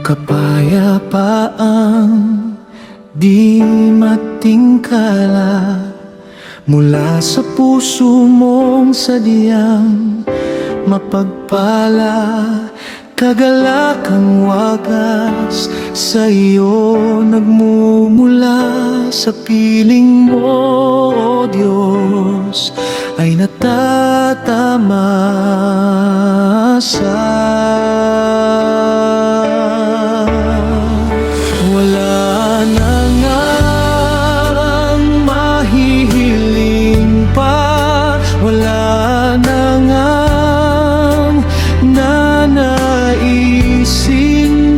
Kapayapaang di matingkala mula sa puso mong sadyang mapagpala. Kagalakang wagas sa iyo nagmumula, sa piling mo, O Diyos, ay natatamasa. Wala na ngang mahihiling pa, wala na ngang nanaisin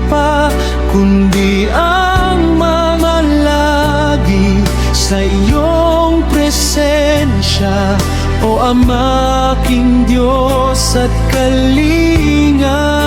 pa, kundi ang mamalagi sa iyong presensya, O Ama, aking Diyos at Kalinga.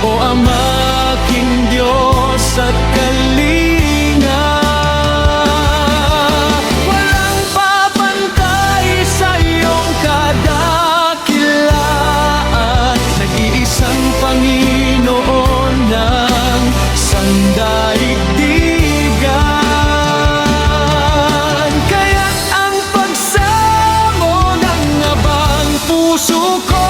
O Ama, aking Diyos at Kalinga. Walang papantay sa iyong kadakilaan, nag-iisang Panginoon ng sandaigdigan. Kaya't ang pagsamo ng abang puso ko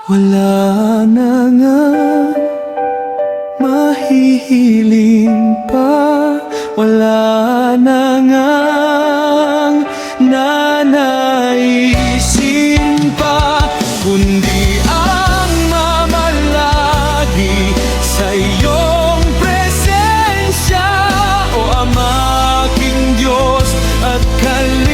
wala na nga mahihiling pa, wala na ngang nanaisin pa, kundi ang mamalagi sa iyong presensya, O Ama, aking Diyos at Kalinga.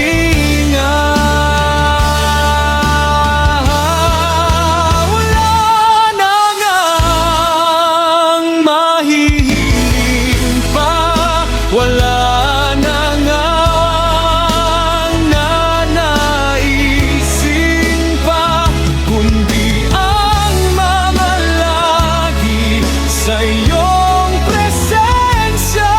Wala na ngang nanaisin pa, kundi ang mamalagi sa iyong presensya,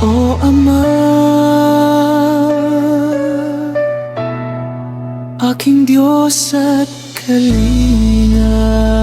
O Ama, aking Diyos at Kalinga.